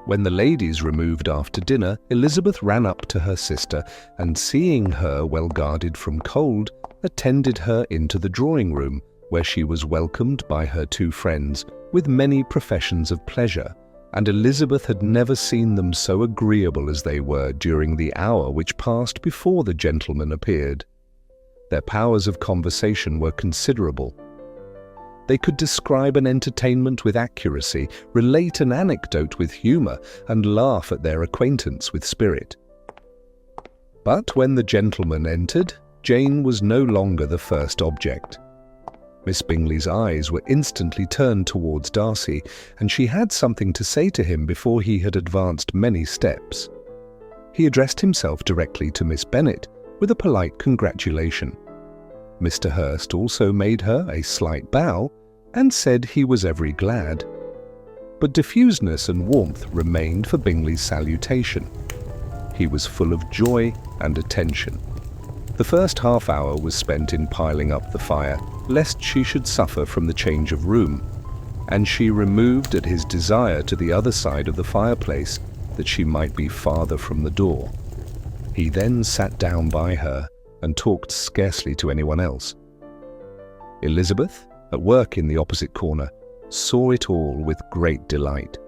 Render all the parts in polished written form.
When the ladies removed after dinner, Elizabeth ran up to her sister and, seeing her well guarded from cold, attended her into the drawing-room, where she was welcomed by her two friends with many professions of pleasure, and Elizabeth had never seen them so agreeable as they were during the hour which passed before the gentlemen appeared. Their powers of conversation were considerable. They could describe an entertainment with accuracy, relate an anecdote with humour, and laugh at their acquaintance with spirit. But when the gentlemen entered, Jane was no longer the first object. Miss Bingley's eyes were instantly turned towards Darcy, and she had something to say to him before he had advanced many steps. He addressed himself directly to Miss Bennet with a polite congratulation. Mr. Hurst also made her a slight bow and said he was every glad. But diffuseness and warmth remained for Bingley's salutation. He was full of joy and attention. The first half-hour was spent in piling up the fire, lest she should suffer from the change of room, and she removed at his desire to the other side of the fireplace, that she might be farther from the door. He then sat down by her and talked scarcely to anyone else. Elizabeth, at work in the opposite corner, saw it all with great delight.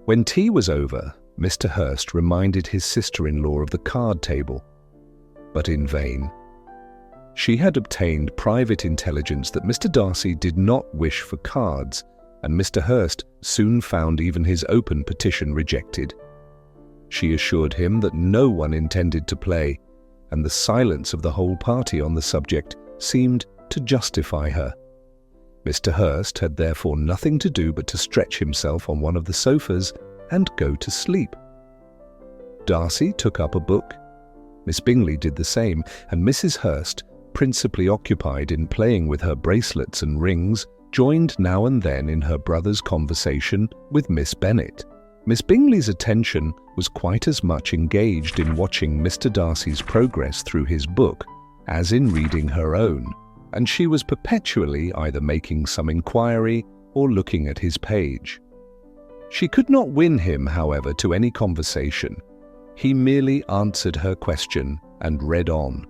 When tea was over, Mr. Hurst reminded his sister-in-law of the card table, but in vain. She had obtained private intelligence that Mr. Darcy did not wish for cards, and Mr. Hurst soon found even his open petition rejected. She assured him that no one intended to play, and the silence of the whole party on the subject seemed to justify her. Mr. Hurst had therefore nothing to do but to stretch himself on one of the sofas and go to sleep. Darcy took up a book. Miss Bingley did the same, and Mrs. Hurst, principally occupied in playing with her bracelets and rings, joined now and then in her brother's conversation with Miss Bennet. Miss Bingley's attention was quite as much engaged in watching Mr. Darcy's progress through his book as in reading her own, and she was perpetually either making some inquiry or looking at his page. She could not win him, however, to any conversation. He merely answered her question and read on.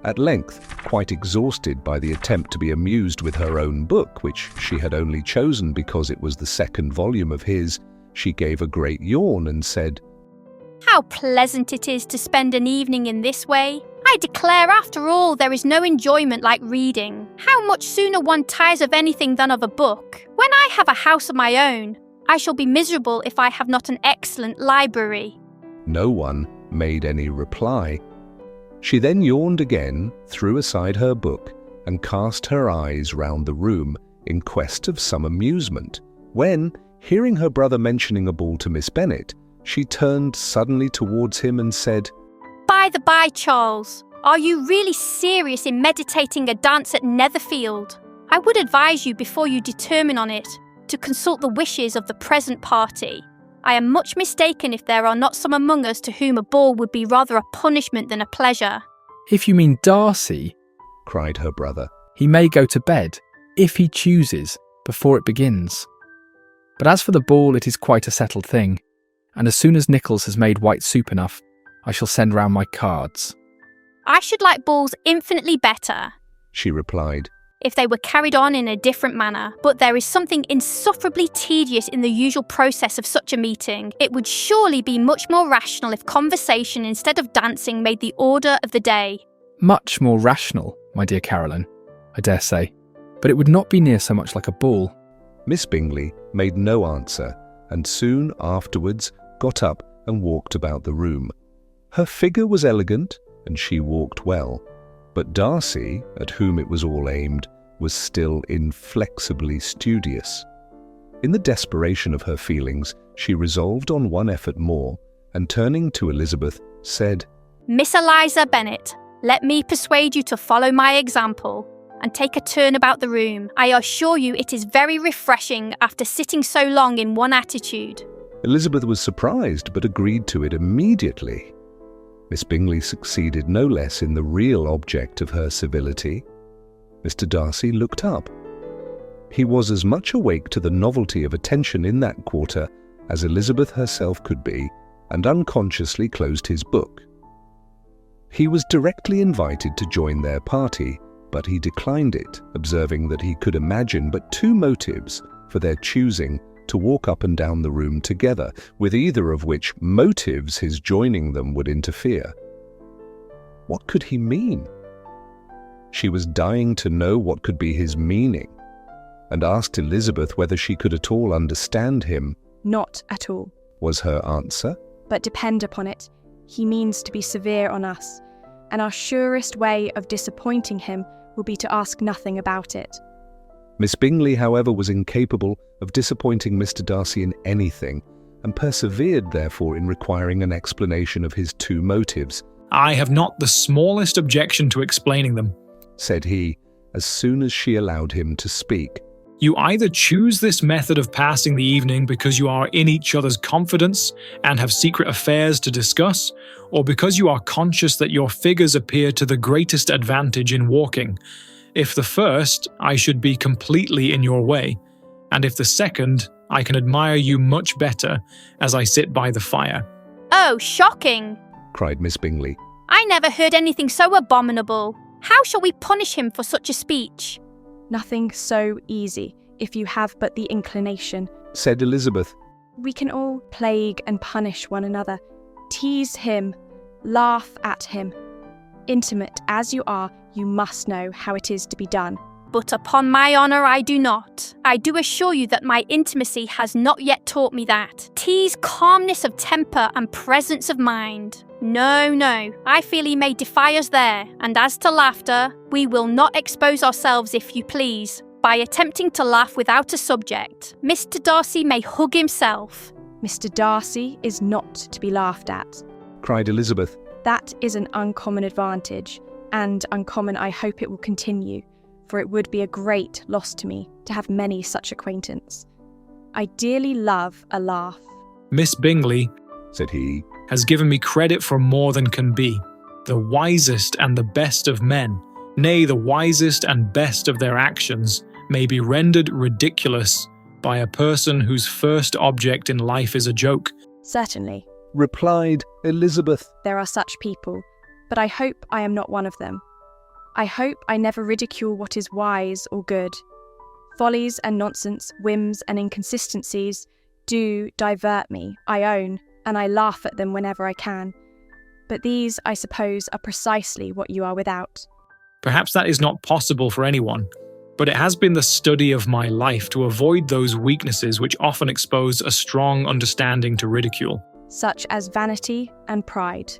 At length, quite exhausted by the attempt to be amused with her own book, which she had only chosen because it was the second volume of his, she gave a great yawn and said, "How pleasant it is to spend an evening in this way! I declare, after all, there is no enjoyment like reading. How much sooner one tires of anything than of a book. When I have a house of my own, I shall be miserable if I have not an excellent library." No one made any reply. She then yawned again, threw aside her book, and cast her eyes round the room in quest of some amusement, when, hearing her brother mentioning a ball to Miss Bennet, she turned suddenly towards him and said, "By the by, Charles, are you really serious in meditating a dance at Netherfield? I would advise you, before you determine on it, to consult the wishes of the present party. I am much mistaken if there are not some among us to whom a ball would be rather a punishment than a pleasure." "If you mean Darcy," cried her brother, "he may go to bed, if he chooses, before it begins. But as for the ball, it is quite a settled thing, and as soon as Nicholas has made white soup enough, I shall send round my cards." "I should like balls infinitely better," she replied, "if they were carried on in a different manner, but there is something insufferably tedious in the usual process of such a meeting. It would surely be much more rational if conversation instead of dancing made the order of the day." "Much more rational, my dear Caroline, I dare say, but it would not be near so much like a ball." Miss Bingley made no answer, and soon afterwards got up and walked about the room. Her figure was elegant, and she walked well, but Darcy, at whom it was all aimed, was still inflexibly studious. In the desperation of her feelings, she resolved on one effort more, and turning to Elizabeth, said, "Miss Eliza Bennet, let me persuade you to follow my example and take a turn about the room. I assure you it is very refreshing after sitting so long in one attitude." Elizabeth was surprised, but agreed to it immediately. Miss Bingley succeeded no less in the real object of her civility. Mr. Darcy looked up. He was as much awake to the novelty of attention in that quarter as Elizabeth herself could be, and unconsciously closed his book. He was directly invited to join their party, but he declined it, observing that he could imagine but two motives for their choosing to walk up and down the room together, with either of which motives his joining them would interfere. What could he mean? She was dying to know what could be his meaning, and asked Elizabeth whether she could at all understand him. Not at all, Was her answer. but depend upon it, he means to be severe on us, and our surest way of disappointing him will be to ask nothing about it. Miss Bingley, however, was incapable of disappointing Mr. Darcy in anything, and persevered therefore in requiring an explanation of his two motives. I have not the smallest objection to explaining them. Said he, as soon as she allowed him to speak. You either choose this method of passing the evening because you are in each other's confidence and have secret affairs to discuss, or because you are conscious that your figures appear to the greatest advantage in walking. If the first, I should be completely in your way, and if the second, I can admire you much better as I sit by the fire. Oh, shocking! Cried Miss Bingley. I never heard anything so abominable. How shall we punish him for such a speech? Nothing so easy, if you have but the inclination. Said Elizabeth. We can all plague and punish one another, tease him, laugh at him. Intimate as you are, you must know how it is to be done. But upon my honour I do not. I do assure you that my intimacy has not yet taught me that. Tease calmness of temper and presence of mind. No, no, I feel he may defy us there, and as to laughter, we will not expose ourselves, if you please, by attempting to laugh without a subject. Mr. Darcy may hug himself. Mr. Darcy is not to be laughed at. Cried Elizabeth. That is an uncommon advantage, and uncommon I hope it will continue, for it would be a great loss to me to have many such acquaintance. I dearly love a laugh. Miss Bingley, Said he. has given me credit for more than can be. The wisest and the best of men, nay, the wisest and best of their actions, may be rendered ridiculous by a person whose first object in life is a joke. Certainly, Replied Elizabeth. there are such people, but I hope I am not one of them. I hope I never ridicule what is wise or good. Follies and nonsense, whims and inconsistencies do divert me, I own, and I laugh at them whenever I can. But these, I suppose, are precisely what you are without. Perhaps that is not possible for anyone, but it has been the study of my life to avoid those weaknesses which often expose a strong understanding to ridicule. Such as vanity and pride.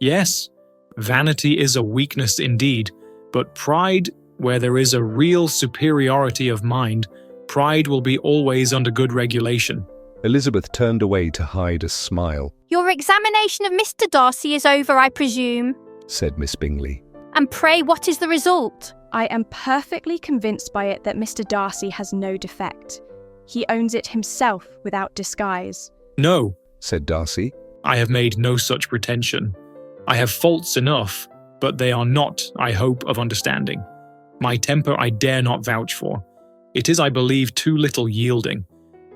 Yes, vanity is a weakness indeed, but pride, where there is a real superiority of mind, pride will be always under good regulation. Elizabeth turned away to hide a smile. Your examination of Mr. Darcy is over, I presume. Said Miss Bingley. And pray, what is the result? I am perfectly convinced by it that Mr. Darcy has no defect. He owns it himself without disguise. No, Said Darcy. I have made no such pretension. I have faults enough, but they are not, I hope, of understanding. My temper I dare not vouch for. It is, I believe, too little yielding.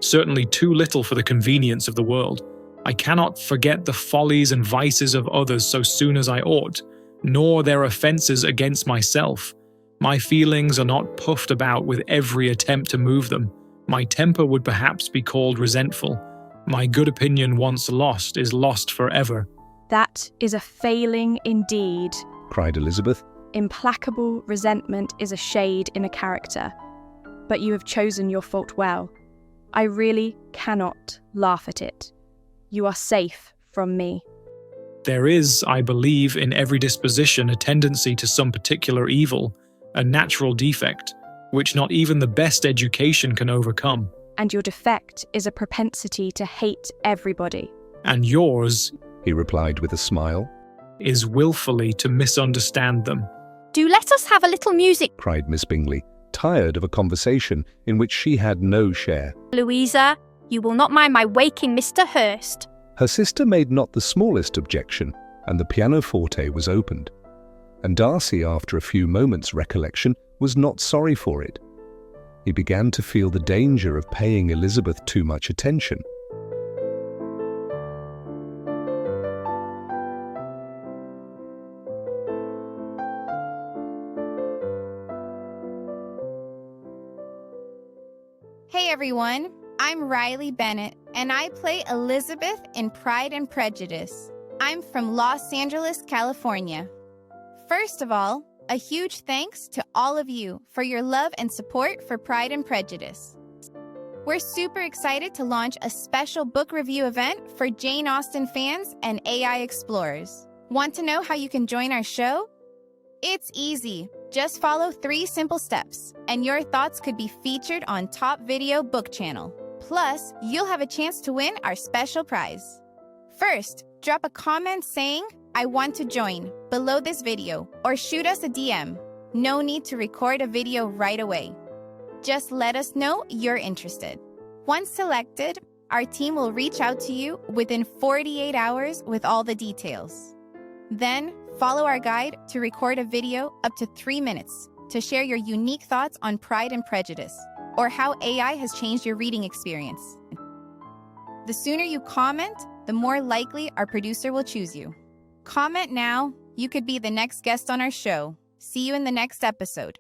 Certainly too little for the convenience of the world. I cannot forget the follies and vices of others so soon as I ought, nor their offences against myself. My feelings are not puffed about with every attempt to move them. My temper would perhaps be called resentful. My good opinion once lost is lost forever. That is a failing indeed. Cried Elizabeth. Implacable resentment is a shade in a character. But you have chosen your fault well. I really cannot laugh at it. You are safe from me. There is, I believe, in every disposition a tendency to some particular evil, a natural defect, which not even the best education can overcome. And your defect is a propensity to hate everybody. And yours, He replied with a smile. is willfully to misunderstand them. Do let us have a little music, Cried Miss Bingley, tired of a conversation in which she had no share. Louisa. You will not mind my waking Mr. Hurst. Her sister made not the smallest objection, and the pianoforte was opened. And Darcy, after a few moments' recollection, was not sorry for it. He began to feel the danger of paying Elizabeth too much attention. Hey everyone, I'm Riley Bennett, and I play Elizabeth in Pride and Prejudice. I'm from Los Angeles, California. First of all, a huge thanks to all of you for your love and support for Pride and Prejudice. We're super excited to launch a special book review event for Jane Austen fans and AI explorers. Want to know how you can join our show? It's easy. Just follow 3 simple steps, and your thoughts could be featured on Top Video Book Channel. Plus, you'll have a chance to win our special prize. First, drop a comment saying, "I want to join," below this video, or shoot us a DM. No need to record a video right away. Just let us know you're interested. Once selected, our team will reach out to you within 48 hours with all the details. Then, follow our guide to record a video up to 3 minutes to share your unique thoughts on Pride and Prejudice, or how AI has changed your reading experience. The sooner you comment, the more likely our producer will choose you. Comment now, you could be the next guest on our show. See you in the next episode.